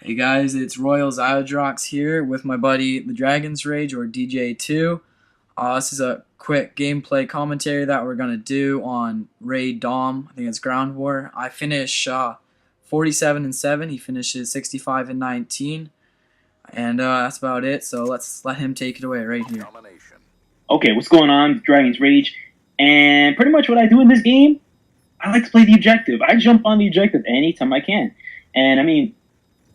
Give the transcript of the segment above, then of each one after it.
Hey guys, it's Xiodrox here with my buddy the Dragon's Rage or DJ2. This is a quick gameplay commentary that we're gonna do on Raid Dom. I think it's Ground War. I finish 47 and 7. He finishes 65 and 19, and that's about it. So let's let him take it away right here. Okay, what's going on? Dragon's Rage, and pretty much what I do in this game, I like to play the objective. I jump on the objective anytime I can, and I mean.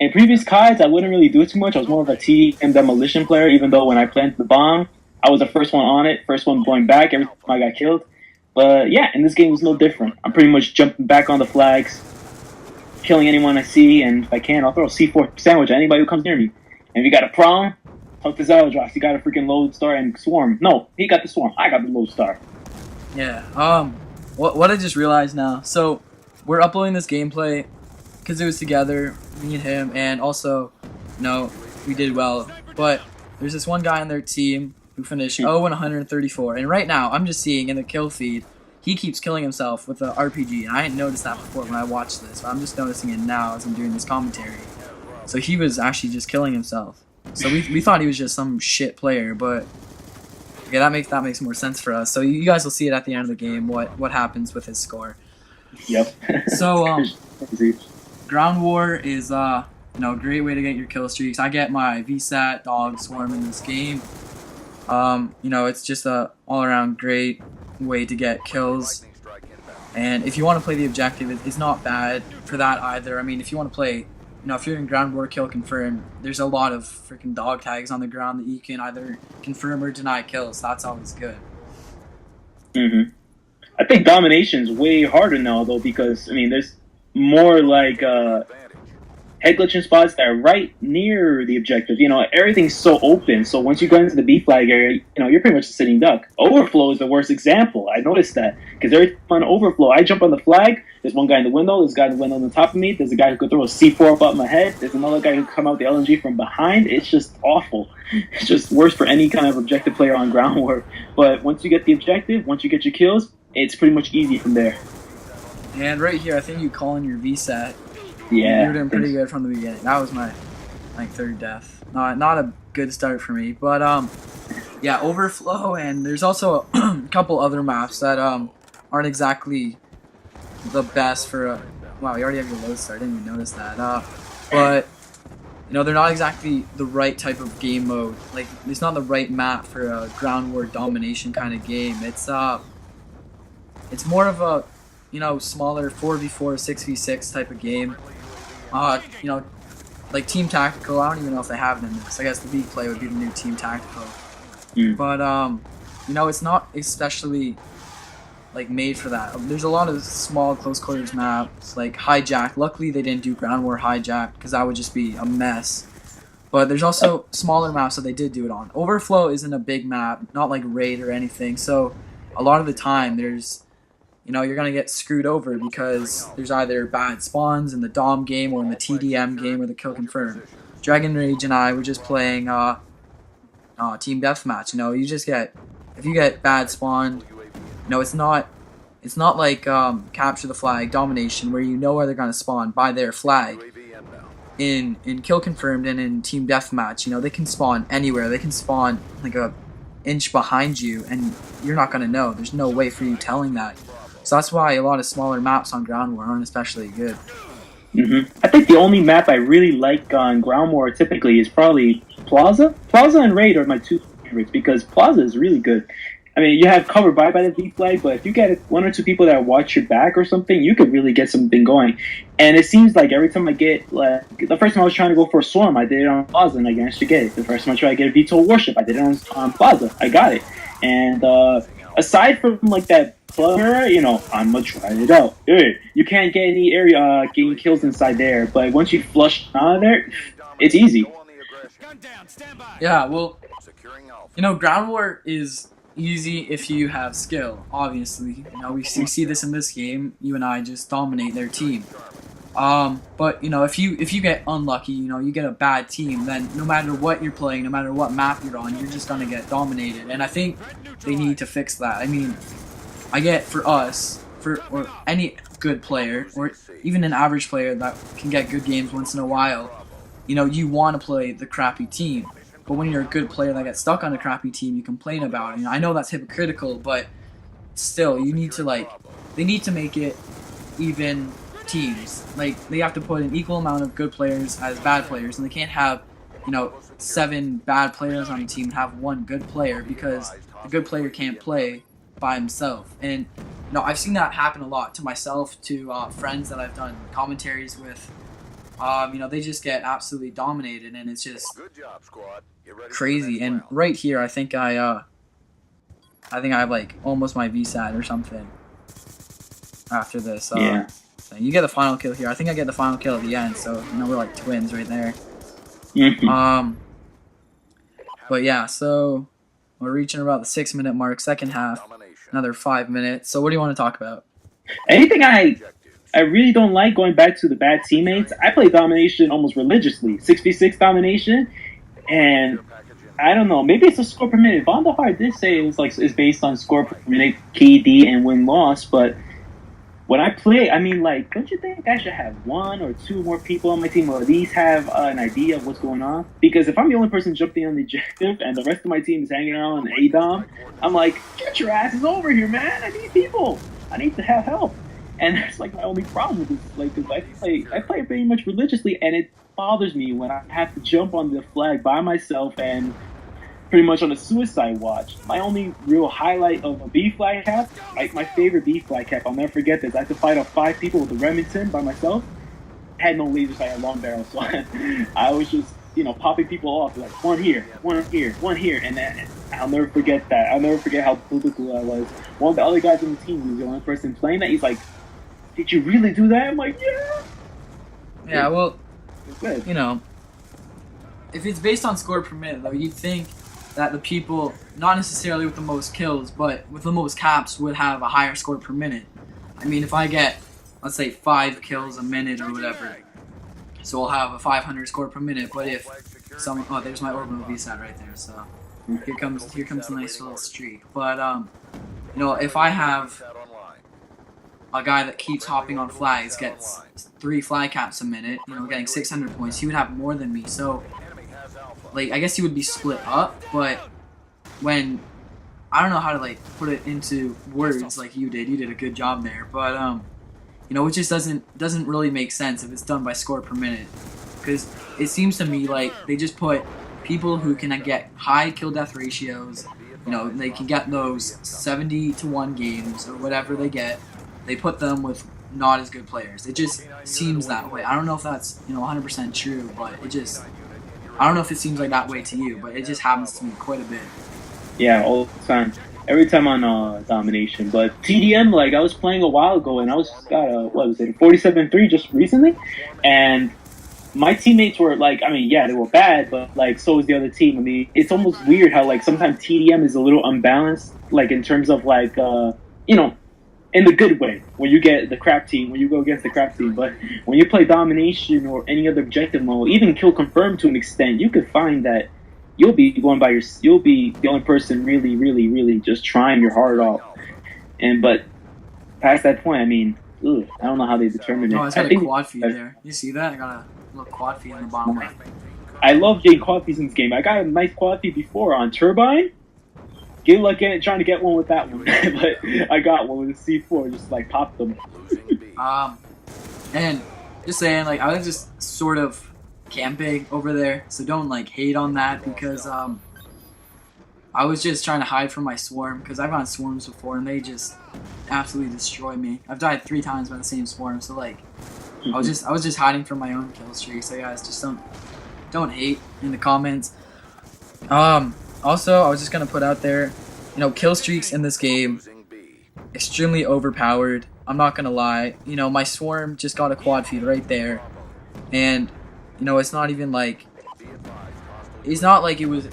In previous CODs, I wouldn't really do it too much. I was more of a TDM demolition player, even though when I planted the bomb, I was the first one on it, first one going back every time I got killed. But yeah, in this game, it was no different. I'm pretty much jumping back on the flags, killing anyone I see, and if I can, I'll throw a C4 sandwich at anybody who comes near me. And if you got a problem, talk to Xiodrox. He got a freaking Lodestar and Swarm. No, he got the Swarm. I got the Lodestar. Yeah, what I just realized now, so we're uploading this gameplay because it was together, me and him, and also, we did well. But there's this one guy on their team who finished 0 and 134, and right now I'm just seeing in the kill feed he keeps killing himself with an RPG, and I hadn't noticed that before when I watched this, but I'm just noticing it now as I'm doing this commentary. So he was actually just killing himself. So we thought he was just some shit player, but okay, that makes more sense for us. So you guys will see it at the end of the game what happens with his score. Yep. So Ground War is a great way to get your kill streaks. I get my VSAT dog swarm in this game. It's just a all-around great way to get kills. And if you want to play the objective, it's not bad for that either. I mean, if you want to play, if you're in Ground War kill confirm, there's a lot of freaking dog tags on the ground that you can either confirm or deny kills. That's always good. I think domination's way harder now though, because I mean, there's more like head glitching spots that are right near the objective. Everything's so open. So once you go into the B flag area, you're pretty much a sitting duck. Overflow is the worst example. I noticed that because every time on overflow, I jump on the flag. There's one guy in the window. There's a guy in the window on the top of me. There's a guy who could throw a C4 above my head. There's another guy who come out the LNG from behind. It's just awful. It's just worse for any kind of objective player on Ground War. But once you get the objective, once you get your kills, it's pretty much easy from there. And right here, I think you call in your VSAT. Yeah, you were doing pretty good from the beginning. That was my third death. Not a good start for me, but yeah, overflow, and there's also a couple other maps that aren't exactly the best for a. Wow, you already have your Lodestar. I didn't even notice that. But they're not exactly the right type of game mode. Like, it's not the right map for a Ground War domination kind of game. It's more of a smaller 4v4, 6v6 type of game. Like Team Tactical, I don't even know if they have it in this. I guess the big play would be the new Team Tactical. But, it's not especially, made for that. There's a lot of small close quarters maps, like Hijack. Luckily, they didn't do Ground War Hijack, because that would just be a mess. But there's also smaller maps that they did do it on. Overflow isn't a big map, not like Raid or anything, so a lot of the time there's you're going to get screwed over because there's either bad spawns in the Dom game or in the TDM game or the Kill Confirm. Dragon Rage and I were just playing Team Deathmatch. You just get, if you get bad spawned, it's not like Capture the Flag, Domination, where you know where they're going to spawn by their flag. In Kill Confirmed and in Team Deathmatch, they can spawn anywhere. They can spawn like a inch behind you and you're not going to know. There's no way for you telling that. So that's why a lot of smaller maps on Ground War aren't especially good. I think the only map I really like on Ground War typically is probably Plaza. Plaza and Raid are my two favorites because Plaza is really good. I mean, you have cover by the V flag, but if you get one or two people that watch your back or something, you could really get something going. And it seems like every time I get, the first time I was trying to go for a Swarm, I did it on Plaza and I managed to get it. The first time I tried to get a VTOL Warship, I did it on Plaza. I got it. And aside from that player, I'm gonna try it out. You can't get any area getting kills inside there, but once you flush out of there, it's easy. Yeah, well, Ground War is easy if you have skill. Obviously, we see this in this game. You and I just dominate their team. But if you get unlucky, you get a bad team, then no matter what you're playing, no matter what map you're on, you're just gonna get dominated. And I think they need to fix that. I mean, I get for us, or any good player, or even an average player that can get good games once in a while, you know, you want to play the crappy team. But when you're a good player that gets stuck on a crappy team, you complain about it. You know, I know that's hypocritical, but still, you need to, like, they need to make it even teams. Like, they have to put an equal amount of good players as bad players, and they can't have, you know, 7 bad players on a team and have 1 good player, because the good player can't play by himself. And, you know, I've seen that happen a lot to myself, to friends that I've done commentaries with. You know, they just get absolutely dominated, and it's just crazy. And right here, I think I have like almost my VSAT or something after this. Yeah. Thing. You get the final kill here. I think I get the final kill at the end, so you know we're like twins right there. But yeah, so we're reaching about the 6-minute mark, second half. Another 5 minutes. So what do you want to talk about? Anything I really don't like, going back to the bad teammates. I play domination almost religiously, 6v6 domination, and I don't know. Maybe it's a score per minute. Von der Haar did say it's based on score per minute, KD, and win loss. But when I play, I mean, like, don't you think I should have 1 or 2 more people on my team, or at least have an idea of what's going on? Because if I'm the only person jumping on the objective and the rest of my team is hanging around on the ADOM, I'm like, get your asses over here, man! I need people. I need to have help. And that's like my only problem with this, like, because I play pretty much religiously, and it bothers me when I have to jump on the flag by myself and pretty much on a suicide watch. My only real highlight of a B flag cap, like my favorite B flag cap, I'll never forget this. I had to fight off 5 people with a Remington by myself. I had no laser sight, I had long barrel, so I was just, you know, popping people off, like 1 here, 1 here, 1 here, and then I'll never forget that. I'll never forget how biblical I was. One of the other guys on the team, who's the only person playing that, he's like, did you really do that? I'm like, yeah. Yeah, well, you know, if it's based on score per minute, though, you'd think that the people, not necessarily with the most kills, but with the most caps, would have a higher score per minute. I mean, if I get, let's say, 5 kills a minute or whatever, so I'll have a 500 score per minute. But if someone, oh, there's my orbital VSAT right there. So here comes a nice little streak. But you know, if I have a guy that keeps hopping on flags, gets 3 flag caps a minute, you know, getting 600 points, he would have more than me. So, like, I guess he would be split up, but when, I don't know how to, like, put it into words like you did a good job there, but, you know, it just doesn't really make sense if it's done by score per minute, because it seems to me like they just put people who can get high kill death ratios, you know, they can get those 70-1 games, or whatever they get, they put them with not as good players. It just seems that way. I don't know if that's, you know, 100% true, but it just, I don't know if it seems like that way to you, but it just happens to me quite a bit. Yeah, all the time. Every time on domination. But TDM, like, I was playing a while ago, and I got a, what was it, 47-3 just recently, and my teammates were, like, I mean, yeah, they were bad, but, like, so was the other team. I mean, it's almost weird how, like, sometimes TDM is a little unbalanced, like, in terms of, like, you know, in the good way, when you get the crap team, when you go against the crap team. But when you play domination or any other objective mode, even kill confirmed to an extent, you could find that you'll be going by you'll be the only person really, really, really just trying your heart off. And but past that point, I mean, I don't know how they determine it. Oh, it's got a quad feed there. You see that? I got a little quad feed in the bottom left. I love getting quad feeds in this game. I got a nice quad feed before on Turbine. Good luck trying to get one with that one, but I got one with a C4, just like popped them. And just saying, like, I was just sort of camping over there, so don't like hate on that, because I was just trying to hide from my swarm, because I've gone swarms before and they just absolutely destroy me. I've died 3 times by the same swarm, so like I was just hiding from my own kill streak. So guys, just don't hate in the comments. Also, I was just gonna put out there, you know, kill streaks in this game, extremely overpowered. I'm not gonna lie. You know, my swarm just got a quad feed right there, and you know, it's not even like, it's not like it was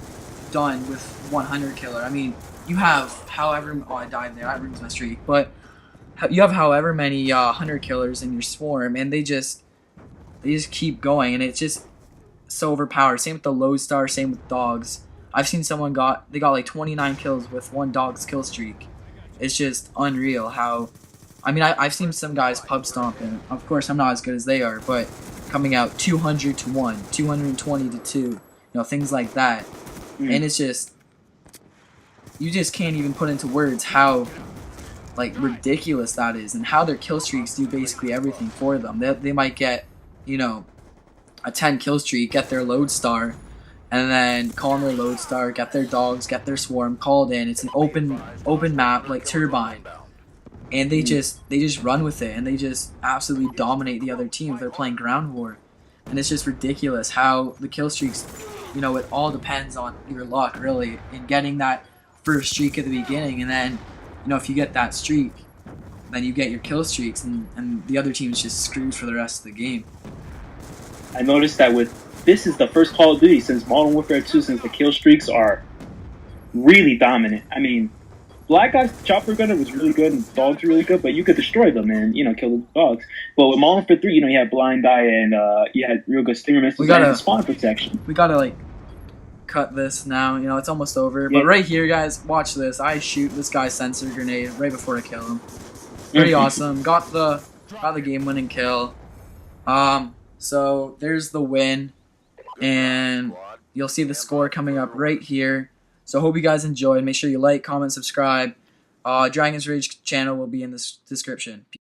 done with 100 killer. I mean, you have however, oh, I died there. I ruined my streak, but you have however many 100 killers in your swarm, and they just keep going, and it's just so overpowered. Same with the lodestar, same with dogs. I've seen someone they got like 29 kills with 1 dog's kill streak. It's just unreal how, I mean, I've seen some guys pub stomp, and of course I'm not as good as they are, but coming out 200 to 1, 220 to 2, you know, things like that. And it's just, you just can't even put into words how like ridiculous that is, and how their kill streaks do basically everything for them. They might get, you know, a 10 kill streak, get their lodestar, and then call in their lodestar, get their dogs, get their swarm, call it in. It's an open map like Turbine, and they just run with it, and they just absolutely dominate the other team if they're playing ground war. And it's just ridiculous how the kill streaks, you know, it all depends on your luck really in getting that first streak at the beginning, and then, you know, if you get that streak, then you get your kill streaks, and the other team's just screwed for the rest of the game. I noticed that this is the first Call of Duty since Modern Warfare 2 since the kill streaks are really dominant. I mean, Black Ops Chopper Gunner was really good and dogs were really good, but you could destroy them and, you know, kill the dogs. But with Modern Warfare 3, you know, you had Blind Eye and you had real good stinger missiles and spawn protection. We gotta like cut this now, you know, it's almost over. But right here, guys, watch this. I shoot this guy's sensor grenade right before I kill him. Pretty awesome. Got the game-winning kill. So there's the win, and you'll see the score coming up right here. So hope you guys enjoyed. Make sure you like, comment, subscribe. Dragon's Rage channel will be in the description.